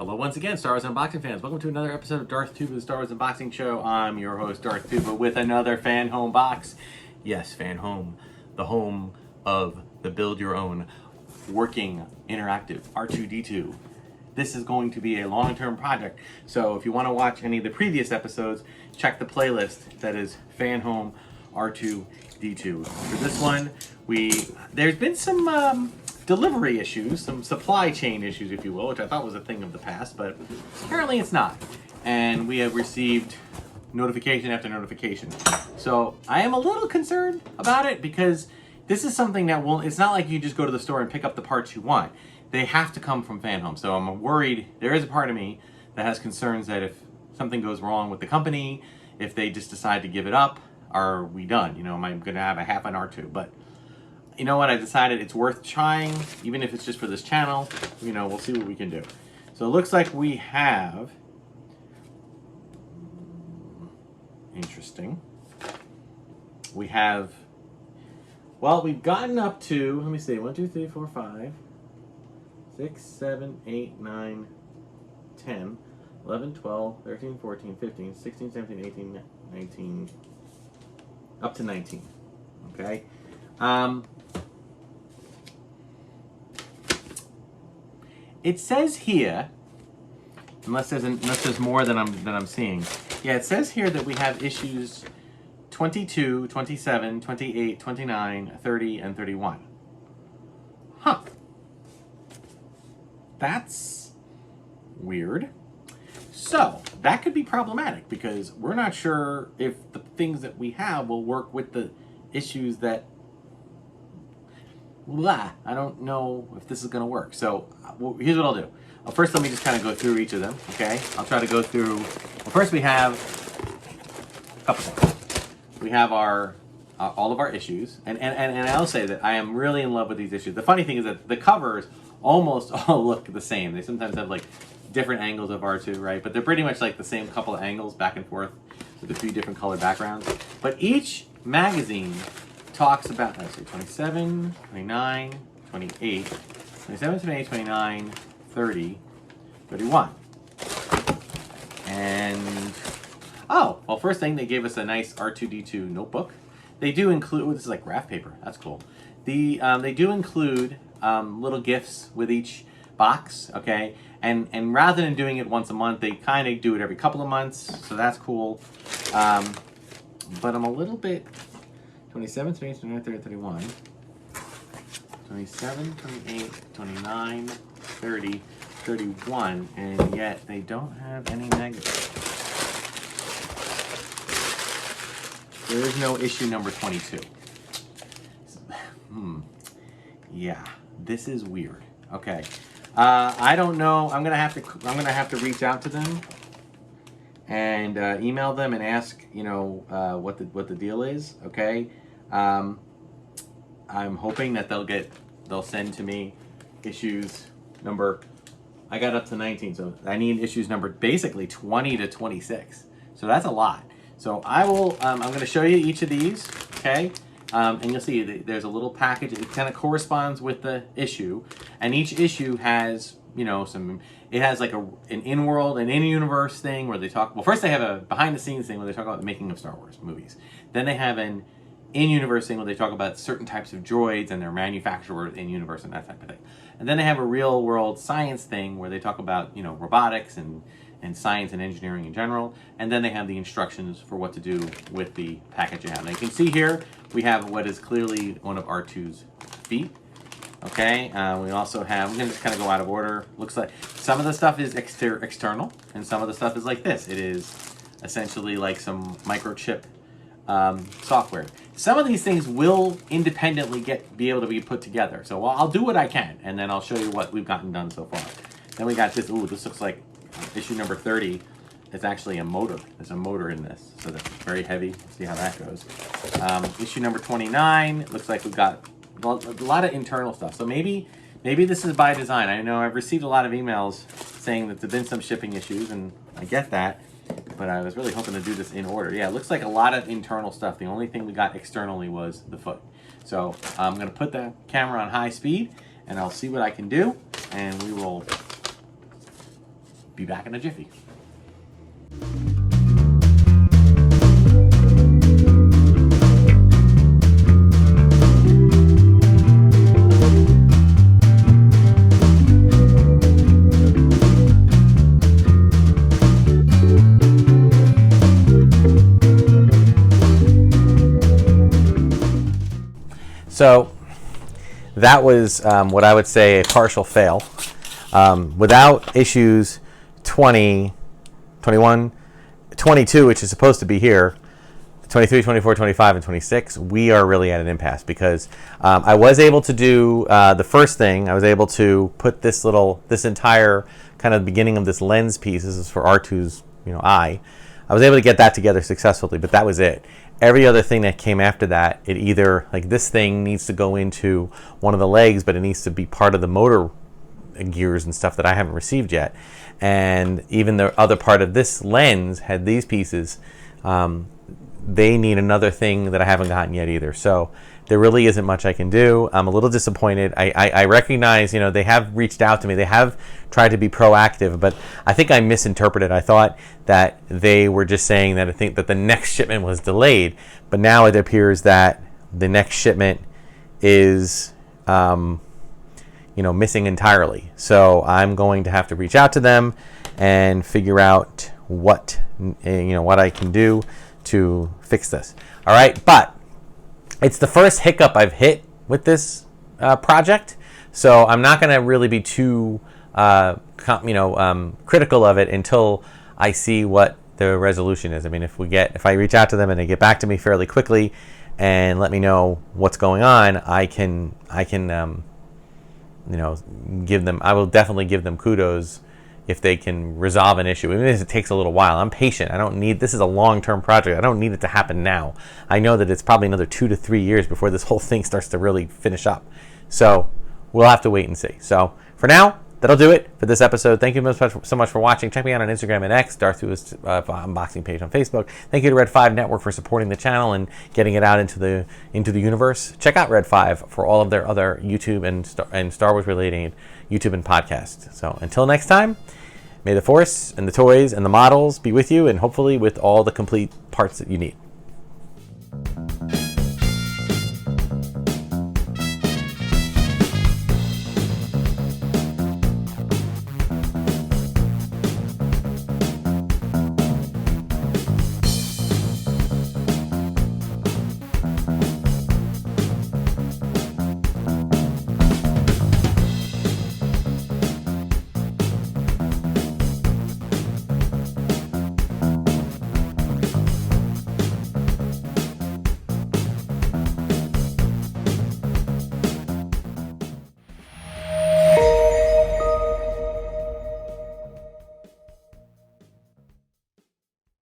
Hello once again, Star Wars unboxing fans. Welcome to another episode of Darth Tuba, the Star Wars unboxing show. I'm your host, Darth Tuba, with another Fanhome box. Yes, Fanhome, the home of the build your own working interactive R2D2. This is going to be a long-term project, so if you want to watch any of the previous episodes, check the playlist that is Fanhome R2D2. For this one, there's been some delivery issues, some supply chain issues, if you will, which I thought was a thing of the past, but apparently it's not. And we have received notification after notification. So I am a little concerned about it because this is something that it's not like you just go to the store and pick up the parts you want. They have to come from Fanhome. So I'm worried, there is a part of me that has concerns that if something goes wrong with the company, if they just decide to give it up, are we done? You know, am I gonna have a half an R2? But you know what, I decided it's worth trying, even if it's just for this channel. You know, we'll see what we can do. So it looks like we have, interesting, we have, well, we've gotten up to, let me see, 1, 2, 3, 4, 5, 6, 7, 8, 9, 10, 11, 12, 13, 14, 15, 16, 17, 18, 19, up to 19, okay? It says here, unless there's more than I'm seeing. Yeah, it says here that we have issues 22, 27, 28, 29, 30, and 31. Huh. That's weird. So, that could be problematic because we're not sure if the things that we have will work with the issues that I don't know if this is going to work. So here's what I'll do. First, let me just kind of go through each of them, okay? I'll try to go through. Well, first we have a couple things. We have our all of our issues, and I'll say that I am really in love with these issues. The funny thing is that the covers almost all look the same. They sometimes have like different angles of R2, right? But they're pretty much like the same couple of angles back and forth with a few different color backgrounds. But each magazine talks about, let's see, 27, 29, 28, 27, 28, 29, 30, 31. And, oh, well, first thing, they gave us a nice R2D2 notebook. They do include, oh, this is like graph paper, that's cool. They do include little gifts with each box, okay? And rather than doing it once a month, they kind of do it every couple of months, so that's cool. But I'm a little bit, 27, 28, 29, 30, 31, 27, 28, 29, 30, 31, and yet they don't have any negatives. There is no issue number 22. Yeah, this is weird. Okay, I don't know. I'm gonna have to reach out to them and email them and ask, you know, what the deal is. Okay. I'm hoping that they'll send to me issues number, I got up to 19, so I need issues number basically 20 to 26. So that's a lot. So I will, I'm going to show you each of these, okay? And you'll see there's a little package. It kind of corresponds with the issue, and each issue has, you know, it has like an in-world, an in-universe thing where they talk, well, first they have a behind-the-scenes thing where they talk about the making of Star Wars movies. Then they have an in-universe thing where they talk about certain types of droids and their manufacturer in-universe and that type of thing. And then they have a real-world science thing where they talk about, you know, robotics and science and engineering in general. And then they have the instructions for what to do with the package you have. Now you can see here we have what is clearly one of R2's feet. Okay, we also have, I'm going to just kind of go out of order. Looks like some of the stuff is external and some of the stuff is like this. It is essentially like some microchip software. Some of these things will independently be able to be put together. So I'll do what I can, and then I'll show you what we've gotten done so far. Then we got this. Ooh, this looks like issue number 30. It's actually a motor. There's a motor in this, so that's very heavy. Let's see how that goes. Issue number 29. It looks like we've got a lot of internal stuff. So maybe this is by design. I know I've received a lot of emails saying that there've been some shipping issues, and I get that. But I was really hoping to do this in order. Yeah, it looks like a lot of internal stuff. The only thing we got externally was the foot. So I'm going to put the camera on high speed, and I'll see what I can do, and we will be back in a jiffy. So that was what I would say a partial fail. Without issues 20, 21, 22, which is supposed to be here, 23, 24, 25, and 26, we are really at an impasse because I was able to do the first thing. I was able to put this entire kind of beginning of this lens piece. This is for R2's eye. I was able to get that together successfully, but that was it. Every other thing that came after that, it either, like this thing needs to go into one of the legs, but it needs to be part of the motor gears and stuff that I haven't received yet. And even the other part of this lens had these pieces. They need another thing that I haven't gotten yet either. So there really isn't much I can do. I'm a little disappointed. I recognize, they have reached out to me. They have tried to be proactive, but I think I misinterpreted. I thought that they were just saying that I think that the next shipment was delayed, but now it appears that the next shipment is, missing entirely. So I'm going to have to reach out to them and figure out what I can do to fix this. All right, but it's the first hiccup I've hit with this project, so I'm not going to really be too critical of it until I see what the resolution is. I mean, if I reach out to them and they get back to me fairly quickly and let me know what's going on, I can give them. I will definitely give them kudos if they can resolve an issue, even if it takes a little while. I'm patient. This is a long-term project. I don't need it to happen now. I know that it's probably another 2 to 3 years before this whole thing starts to really finish up. So we'll have to wait and see. So for now, that'll do it for this episode. Thank you so much for watching. Check me out on Instagram and X, Darth Tuba's unboxing page on Facebook. Thank you to Red 5 Network for supporting the channel and getting it out into the universe. Check out Red 5 for all of their other YouTube and Star Wars related YouTube and podcasts. So until next time, may the Force and the toys and the models be with you, and hopefully with all the complete parts that you need.